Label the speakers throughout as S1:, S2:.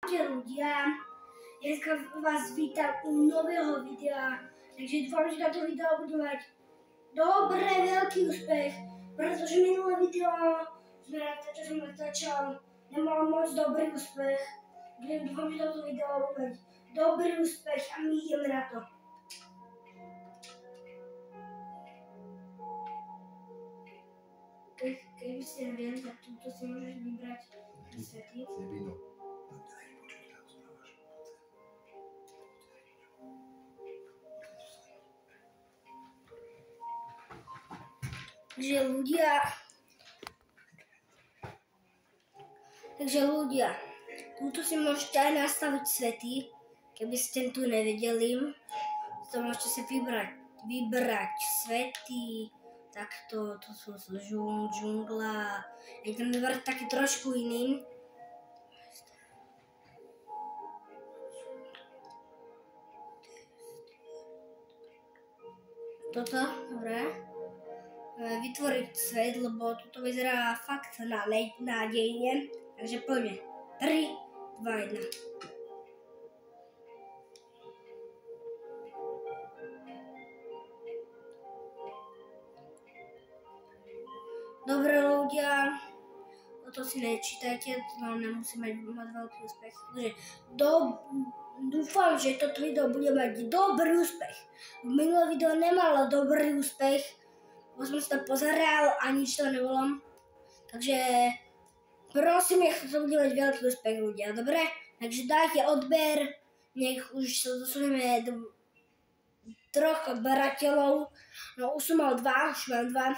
S1: Ľudia, dneska vás vítam u nového videa, takže dúfam, že táto video bude mať dobrý veľký úspech, pretože minulé video čo som natáčal, nemalo moc dobrý úspech. Dúfam, že toto video bude mať dobrý úspech a my ideme na to. Keby ste nevedeli, tak túto si môžeš vybrať svety. Takže ľudia, túto si môžete aj nastaviť svety, keby ste tu nevedeli. To môžete si vybrať svety, takto, to sú džungla. Je tam vybrať taký trošku iný. Toto, dobre. Vytvoriť svet, lebo toto vyzerá fakt nádejne. Takže poďme. 3, 2, 1. Dobre ľudia, toto si nečítajte, to vám nemusí mať veľký úspech. Takže dúfam, že toto video bude mať dobrý úspech. Minulé video nemalo dobrý úspech, bo som si to pozeral a nič to nebolo. Takže prosím, nech to bude mať veľký úspech ľudia, dobre? Takže dajte odber, nech už sa dostaneme do 3 odberateľov. No už som mal 2, už mám 2.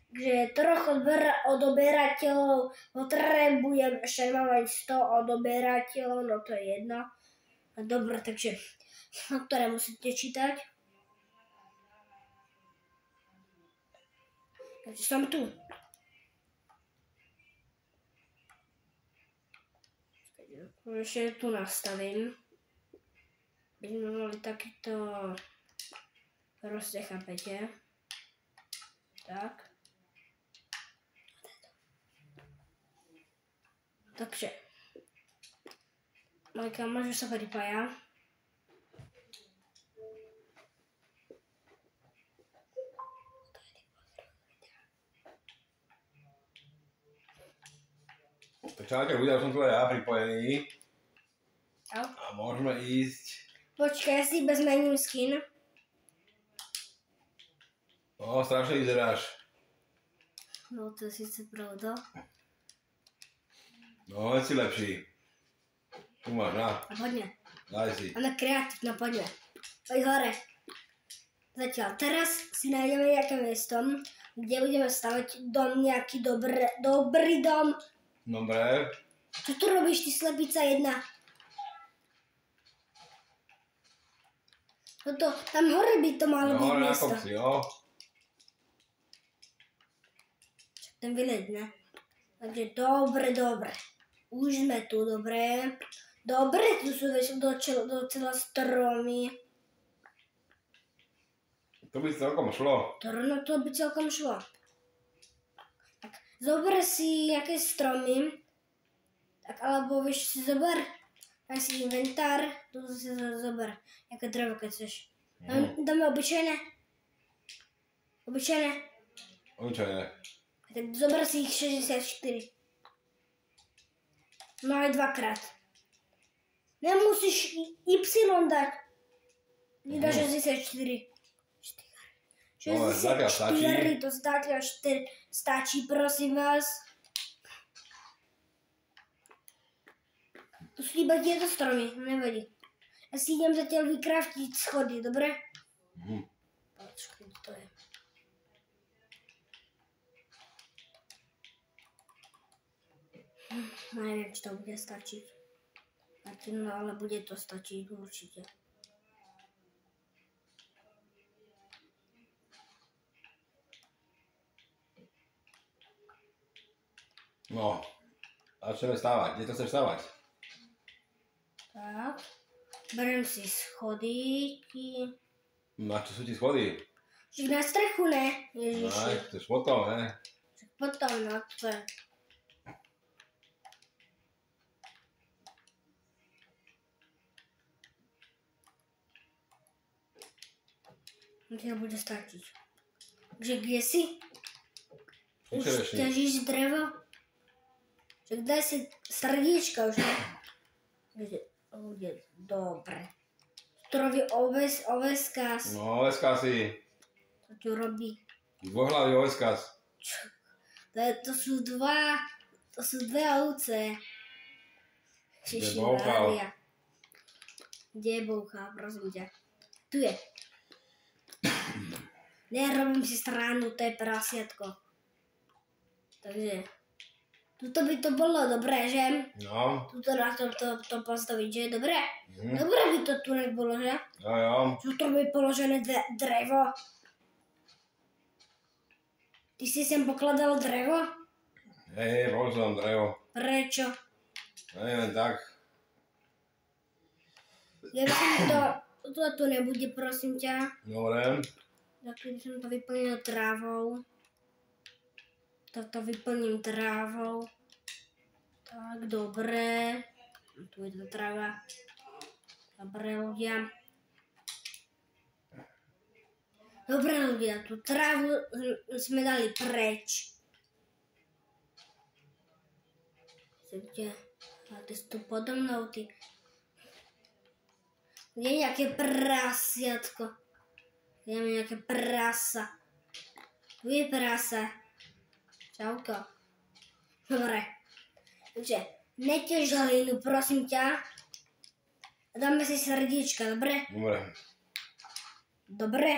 S1: Takže 3 odoberateľov potrebujem, ešte mám aj 100 odoberateľov, no to je jedno. Dobre, takže ktoré musíte čítať. Takže som tu. Ešte tu nastavím. By sme mali takýto, proste chápete. Tak. Takže. Majka, môže sa pripája.
S2: Čaute ľudia, som tu aj ja pripojený.
S1: A
S2: môžeme ísť.
S1: Počkaj, ja si iba zmením skin.
S2: No, strašne vyzeráš.
S1: No, to je síce pravda.
S2: No, si lepší. Tu máš, na.
S1: A poďme.
S2: Daj si.
S1: A na kreatívno, poďme. Poď hore. Zatiaľ, teraz si nájdeme nejaké miesto, kde budeme stavať dom, nejaký dobrý dom.
S2: Dobre.
S1: Čo tu robíš, ty slepica jedna? Toto, tam hore by to malo byť miesto.
S2: No, hore na kopci, jo.
S1: Ten vyleď, ne? Takže dobre. Už sme tu, dobre. Dobre, tu sú docela stromy.
S2: To by celkom šlo.
S1: No to by celkom šlo. Tak, zober si nejaké stromy. Tak, alebo vieš si zober. Daj si inventár. Tu si zober. Nejaké drevo, keď chceš. Dáme obyčajné. Obyčajné. Tak zober si ich 64. No aj 2-krát. Nemusíš Y dať. Vydá 64. 64, to zatiaľ stačí, prosím vás. Tu sú iba tieto stromy, nevadí. Ja si idem zatiaľ vykraftiť schody, dobre? Počkaj, to je. Neviem, či to bude stačiť. No, ale bude to stačiť určite.
S2: No, začneme stávať. Kde to chceš stávať?
S1: Tak, beriem si schodíky.
S2: Na čo sú ti schody?
S1: Však na strechu, ne? Ježiši.
S2: Aj, to je potom, ne?
S1: Potom, no to je. Ti to bude stačiť. Že kde si? Už
S2: Čerešník.
S1: ťažíš drevo? Že daj si srdíčka už. Bude dobre. To robí oveskas.
S2: No, oveská si.
S1: To tu robí.
S2: Dvohlavý oveskas.
S1: To sú dve ovce.
S2: Kde bouchal?
S1: Kde je bouchal, prosím ťa? Tu je. Nerobím si stranu, to je prasiatko. Takže, tuto by to bolo dobré, že?
S2: No.
S1: Tuto na to postaviť, že je dobré? Dobré by to tu nebolo, že?
S2: Jo.
S1: Tuto by položené drevo. Ty si sem pokladal drevo?
S2: Hej, bol som drevo.
S1: Prečo?
S2: Neviem, tak.
S1: Ja by som to tu nebude, prosím ťa.
S2: Dobre.
S1: Tak keď som to vyplnil trávou. Toto vyplním trávou. Tak, dobre. Tu je tá tráva. Dobre, ľudia. Dobre, ľudia, tú trávu sme dali preč. Kde? A ty si tu podo mnou, ty. Kde je nejaké prasiatko? Kde je nejaké prasa? Tu je prasa. Čauko. Dobre. Takže, neťaž hlinu, prosím ťa. Dáme si srdíčka, dobre?
S2: Dobre.
S1: Dobre?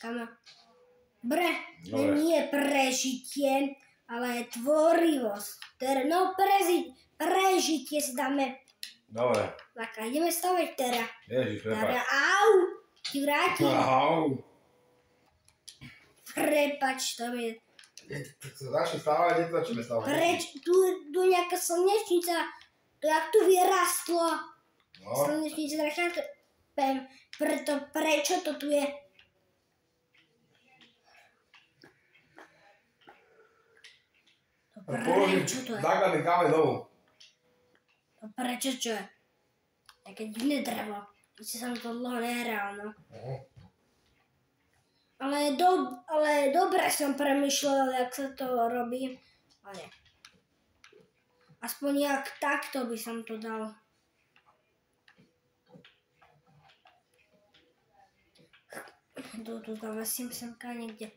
S1: Kamo. Dobre?
S2: Dobre.
S1: Nie prežitie, ale tvorivosť. No prežitie si dáme.
S2: Dobre.
S1: Tak, ideme stavať teraz.
S2: Ježiš, prepáč.
S1: Au! Ti vrátim.
S2: Au.
S1: Prepač, to mi...
S2: Tak sa začne stávať, kde to začne stávať?
S1: Preč, tu nejaká slnečnica, to jak tu vyrastlo.
S2: No.
S1: Slnečnica, prečo to tu je? Prečo to je?
S2: Základný kameň dolu.
S1: Prečo čo je? Také divné drevo. Ešte som to dlho nehral, no. Ale dobre som premýšľal, jak sa to robí. Ale aspoň jak takto by som to dal. Tu zavesím semka niekde.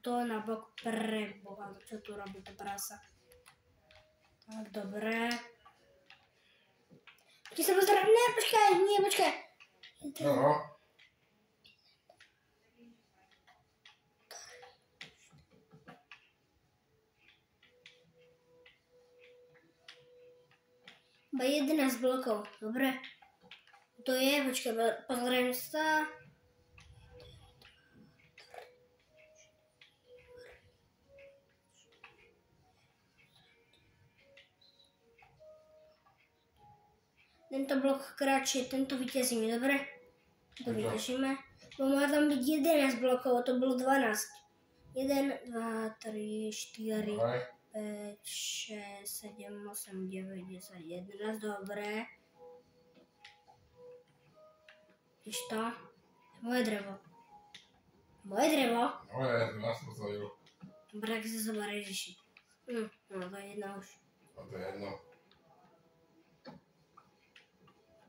S1: To na bok pre Boha. Čo tu robí to prasa? Tak, dobre. Ty sa pozerám. Ne, počkaj.
S2: No.
S1: Iba 11 blokov, dobre. To je, počkaj, pozriem sa. Tento blok kratšie, tento vyťazíme, dobre? To vyťažíme. Bo má tam byť 11 blokov, to bolo 12. 1, 2, 3, 4, 5, 6, 7, 8, 9, 10, 11, dobre. Vidíš to? Moje drevo. Moje drevo?
S2: No ja som postavil.
S1: Dobre, ak sa zober, Ježiši. No, to je jedna už.
S2: A to je jedno.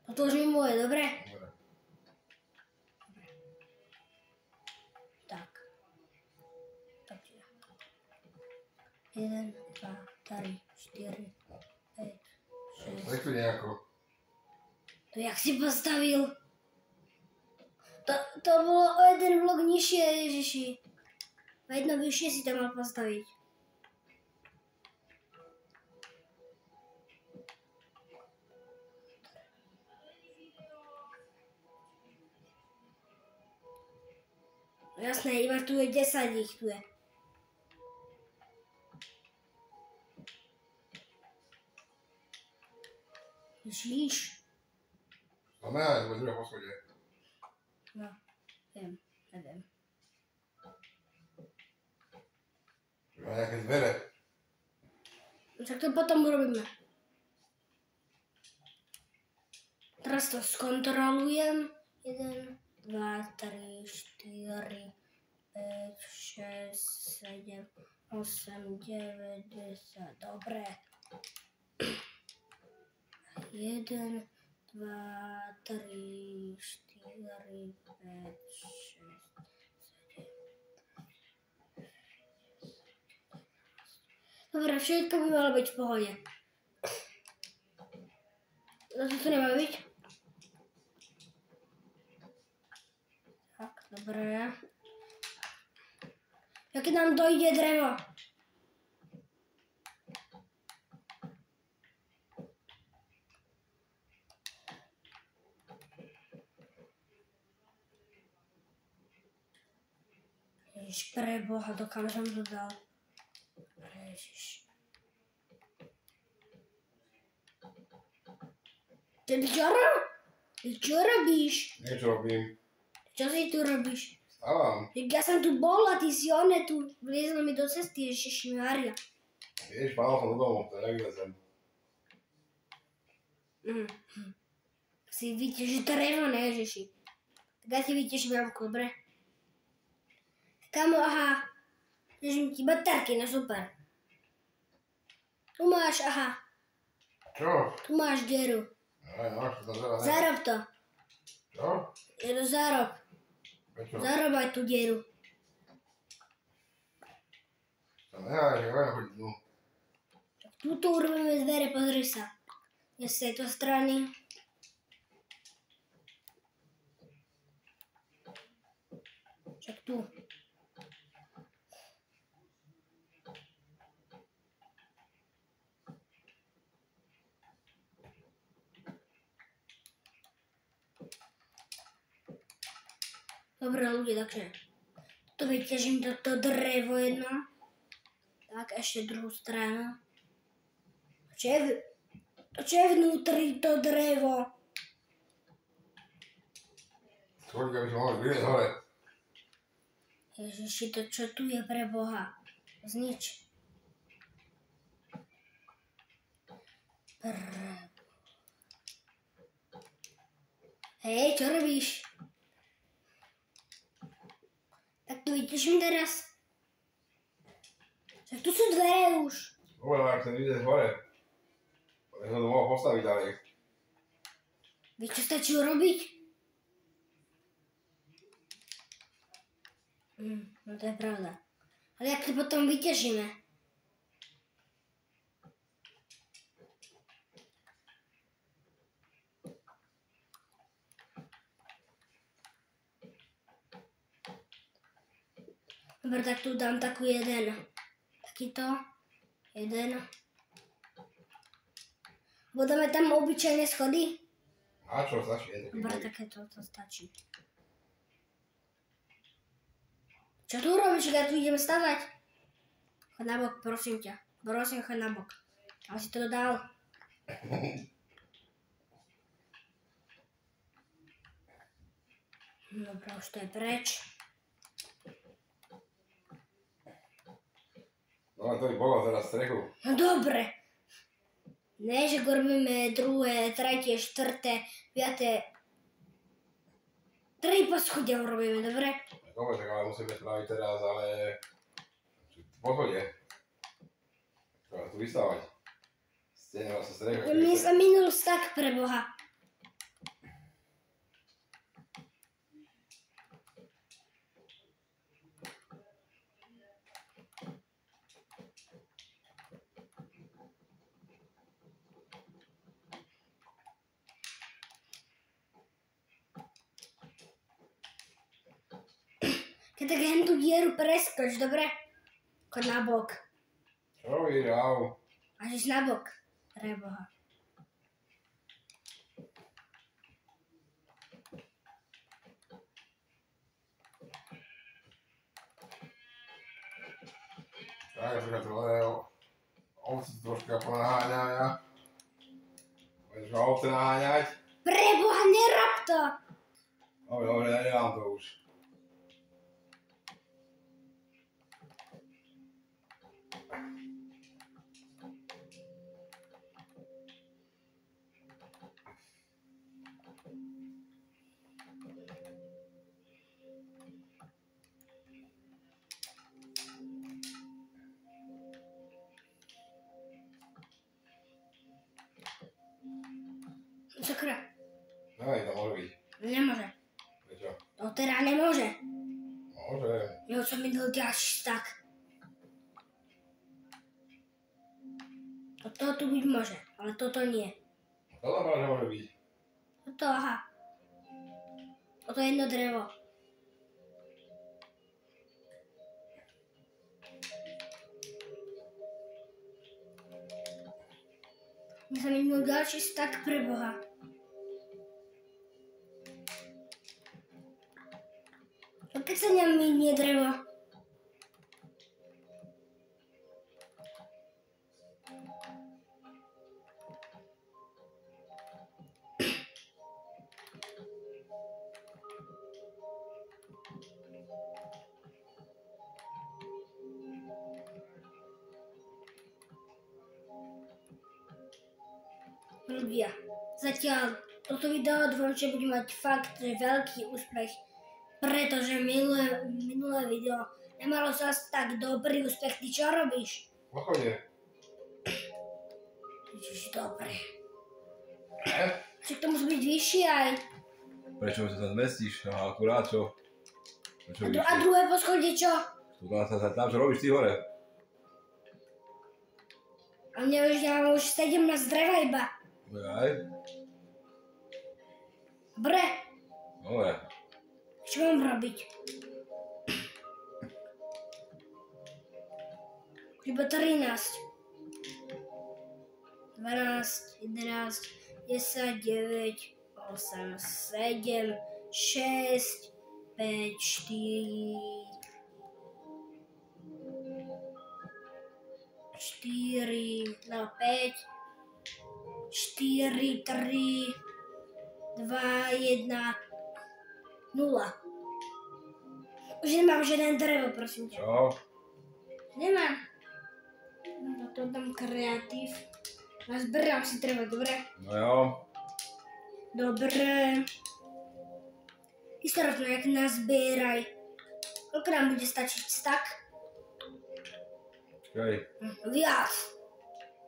S1: Otlož mi moje, dobre?
S2: Dobre.
S1: Tak. Tak je. 1, 2, 3, 4, 5, 6.
S2: Tak to nejako.
S1: To jak si postavil? To bolo o jeden blok nižšie, Ježiši. O jedno vyššie si to mal postaviť. Jasné, iba tu je 10 ich, tu je. Ježiš.
S2: No ne, to bude druhé poschodie.
S1: No, neviem.
S2: Má nejaké dvere.
S1: Tak to potom urobíme. Teraz to skontrolujem. 1, 2, 3, 4, 5, 6, 7, 8, 9, 10. Dobre. 1, 2, 3, 4, 5, 6. Dobre, všetko by malo byť v pohode. Zase to nemá byť. Tak, dobre. A keď nám dojde drevo. Ježiš, preboha, dokam som to dal. Ježiš. Ty čo robíš?
S2: Niečo robím.
S1: Čo si tu robíš?
S2: Stávam.
S1: Ja som tu bol a ty si one tu vliezol mi do cesty, Ježiši Mária.
S2: Vieš, pál som do domu, to nevylezem.
S1: Si vytiež drevo, ne Ježiši. Tak ja si vytiež jamku, dobre? Kamo, aha. Držím ti baterky, no super. Tu máš, aha.
S2: Čo?
S1: Tu máš dieru.
S2: No, to treba ne.
S1: Zarob to.
S2: Čo?
S1: Zarob.
S2: Prečo?
S1: Zarob aj tú dieru.
S2: To nehaj, že budem chodiť dnu.
S1: Tuto urobíme z dvere, pozri sa. Je z tejto strany. Však tu. Dobre ľudia, takže tu vyťažím toto drevo jedno. Tak, ešte druhú stranu. Čo je vnútri to drevo?
S2: Skoľko by som mohol vyliezť hore.
S1: Ježiši, to čo tu je pre Boha? Znič. Hej, čo robíš? Tak tu vyteším teraz. Tak tu sú dvere už.
S2: Dobre, ak chcem vyliezť hore. Ja som to mohol postaviť ďalej.
S1: Vieš, čo stačí urobiť? No to je pravda. Ale jak to potom vyťažíme? Dobre, tak tu dám takú jeden. Takýto. Jeden. Budeme tam obyčajné schody?
S2: A čo, stačí?
S1: Dobre, takéto to stačí. Čo tu robíš, keď tu ideme stavať? Choď na bok, prosím ťa. Prosím, choď na bok. Ale si to dal. Dobre, už to je preč.
S2: No, to by bolo teraz strechu.
S1: No dobre. Ne, že robíme druhé, tretie, štvrté, piaté. 3 poschodia urobíme, dobre?
S2: Dobre, tak ale musíme spraviť teraz, ale... Poschodie. Treba tu vystávať. Stene sa strecha.
S1: Mne sa minul stak pre Boha. Keď tak hen tú dieru preskoč, dobre? Choď na bok.
S2: Čo robíš, au?
S1: Až ísť na bok. Pre Boha.
S2: Tak, ja troška ovce troška ponaháňam ja. Budeš ma ovce naháňať?
S1: Pre Boha, nerob to!
S2: Dobre, ja nemám to už.
S1: Sakra.
S2: Aj, to môže byť.
S1: Nemôže.
S2: Prečo?
S1: To teda nemôže.
S2: Môže.
S1: Jo, som mi dal ďalší tak. Toto tu byť môže, ale toto nie.
S2: Toto môže byť.
S1: Toto, aha. Toto je jedno drevo. Mne sa minul ďalší stak pre Boha. A keď sa neminie drevo? Ľudia, zatiaľ toto video dúfam, že bude mať fakt že veľký úspech, pretože minulé video nemalo zas tak dobrý úspech. Ty čo robíš?
S2: Pochode.
S1: Ježiš, dobre. Však to musí byť vyššie aj.
S2: Prečo sa tam zmestíš? No akurát čo?
S1: A druhé poschodie čo?
S2: Tam čo robíš ty hore?
S1: A mne už ja mám už 17 dreva iba.
S2: Aj.
S1: Dobre,
S2: Dobre.
S1: čo mám robiť? Iba 13. 12, 11, 10, 9, 8, 7, 6, 5, 4, no 5, 4, 3, 2, 1, 0. Už nemám žiaden drevo, prosím ťa.
S2: Čo?
S1: Nemám. No to dám kreatív. Nazberám si drevo, dobre?
S2: No jo.
S1: Dobre. Ty sa rovno jak nazbieraj. Koľko nám bude stačiť stak?
S2: Čakaj.
S1: Viac.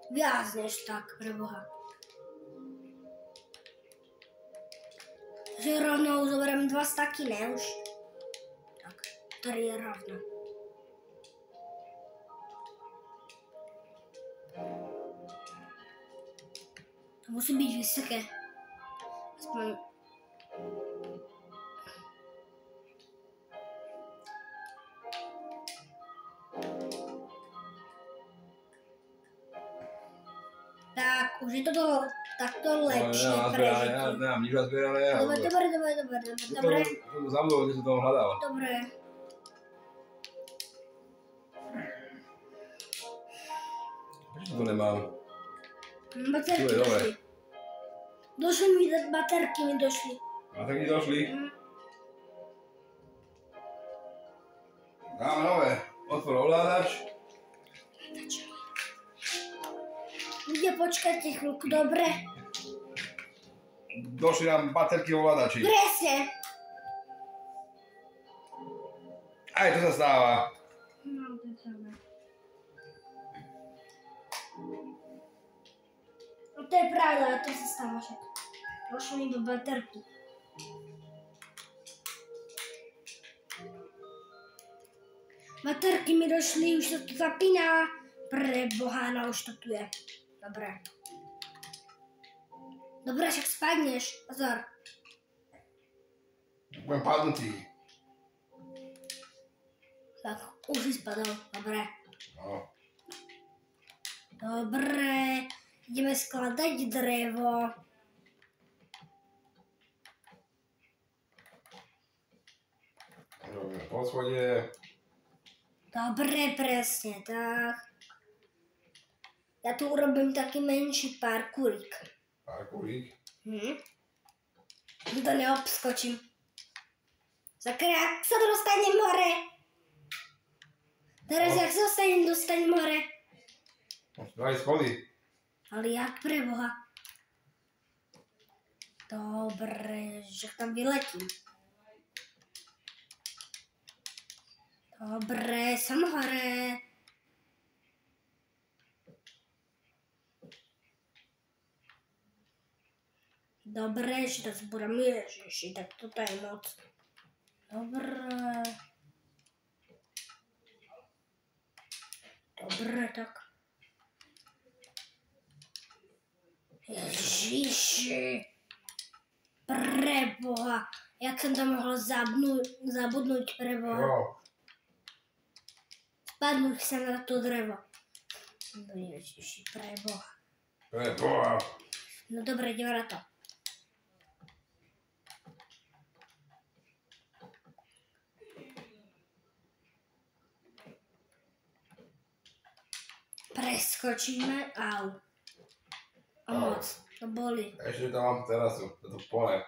S1: Viac než tak, pre Boha. Takže rovno zoberiem 2 staky, ne už? Tak, 3 je rovno. To musí byť vysoké. Aspoň... Tak, už je to takto lepšie prežitie.
S2: Ja nemám nič nazbierané.
S1: Dobre.
S2: Som to zabudol, kde som toho hľadal.
S1: Dobre.
S2: Prečo to nemám?
S1: Baterky
S2: Tu je dobre.
S1: došli. Došli mi, baterky mi došli.
S2: A tak mi došli. Dáme nové. Otvor ovládač.
S1: Ľudia, počkajte chvíľku, dobre?
S2: Došli nám baterky ovládači.
S1: Presne.
S2: Aj to sa stáva.
S1: No, to je pravda. No to je pravda, to sa stáva však. Došli mi do baterky. Baterky mi došli, už sa to zapína. Pre Boha, no už to tu je. Dobre. Dobre, však spadneš. Pozor.
S2: Budem padnutý.
S1: Tak, už si spadol. Dobre.
S2: No.
S1: Dobre. Ideme skladať drevo.
S2: Robíme poschodie.
S1: Dobre, presne tak. Ja tu urobím taký menší parkúrik.
S2: Parkúrik.
S1: To neobskočím. Sakra, ak sa dostanem hore. Teraz, jak sa dostanem hore.
S2: Daj schody.
S1: Ale jak pre Boha? Dobre, že tam vyletím. Dobre, som hore. Dobre, ešte to zbúram. Ježiši, tak toto je moc. Dobre. Dobre, tak. Ježiši. Preboha. Jak som to mohol zabudnúť preboha.
S2: Jo.
S1: Spadnúť sa na to drevo. No ježiši, preboha.
S2: Preboha.
S1: No dobre, ideme na to. Preskočíme, au. A moc, to boli.
S2: Ešte tam mám terasu, toto pole.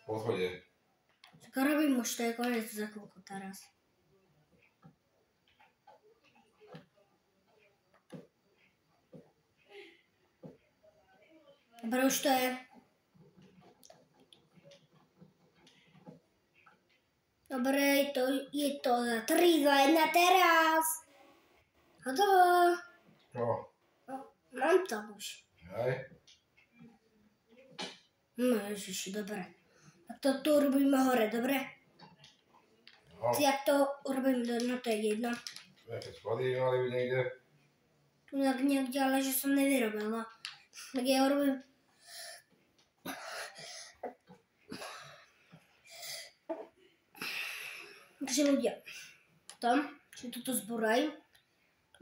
S2: Poschodie.
S1: Tak robím už, to je koniec za chvíľku teraz. Dobre, už to je. Dobre, je to za 3, 2, 1 teraz. Hotovo.
S2: Čo?
S1: No, mám to už.
S2: Hej?
S1: No ježiši, dobre. Tak to tu urobíme hore, dobre?
S2: No.
S1: Jak to urobím, no to je jedno.
S2: Nejaké schody mali byť niekde?
S1: Tu niekde, ale že som nevyrobil, no. Tak ja urobím... Takže ľudia, potom, že toto zbúraj,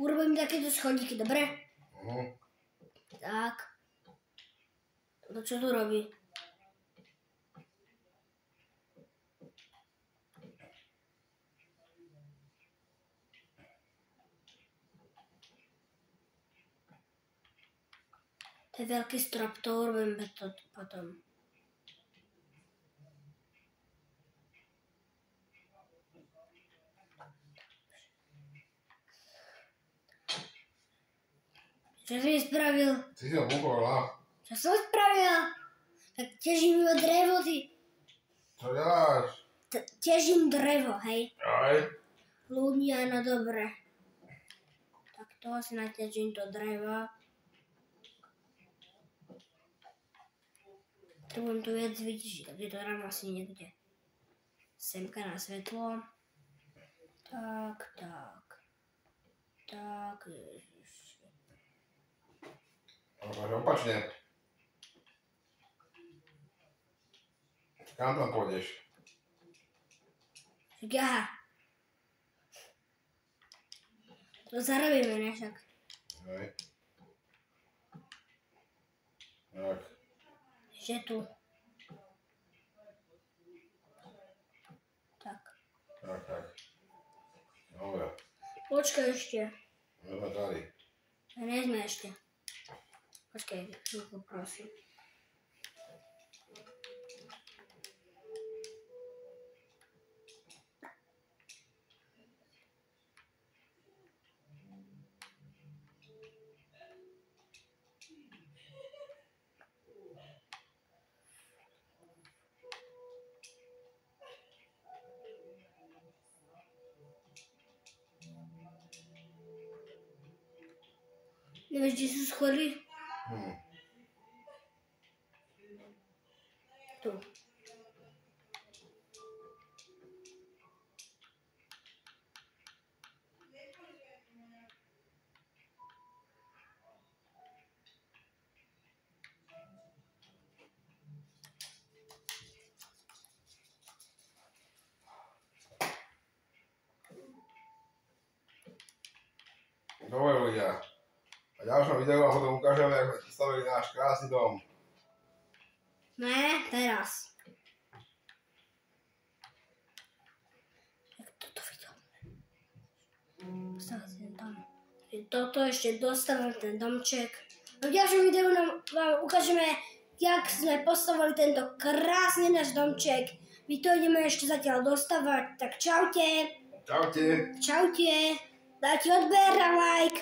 S1: urobím takéto schodíky, dobre? Tak. To čo tu robí? To je veľký strop, to urobíme to potom. Čo si spravil?
S2: Ty si ho búkol, no?
S1: Čo som spravil? Tak ťažím iba drevo, ty.
S2: Čo děláš?
S1: Ťažím drevo, hej.
S2: Aj.
S1: Ľudia, no dobre. Tak to asi naťažím to drevo. Potrebujem tu viac vytižiť, takže to dám asi niekde. Semka na svetlo. Tak, tak. Tak, ježiši.
S2: Ale opačne. Kam tam pôjdeš?
S1: Tak aha. To zarobíme, ne však.
S2: Hej. Tak.
S1: Že tu. Tak.
S2: Tak. Dobre.
S1: Počkaj ešte.
S2: Sme tady.
S1: Nie sme ešte. Počkaj, chvíľku prosím. Nevieš, kde sú schody? Tu.
S2: Dobre ľudia. A v ďalšom videu vám potom ukážeme, ako sme stavili náš krásny dom.
S1: Ne, teraz. Jak toto videl? Postavím ten dom. Toto ešte dostavím ten domček. A v ďalšom videu vám ukážeme, jak sme postavili tento krásny náš domček. My to ideme ešte zatiaľ dostavať. Tak čaute.
S2: Čaute.
S1: Čaute. Dajte odber a like.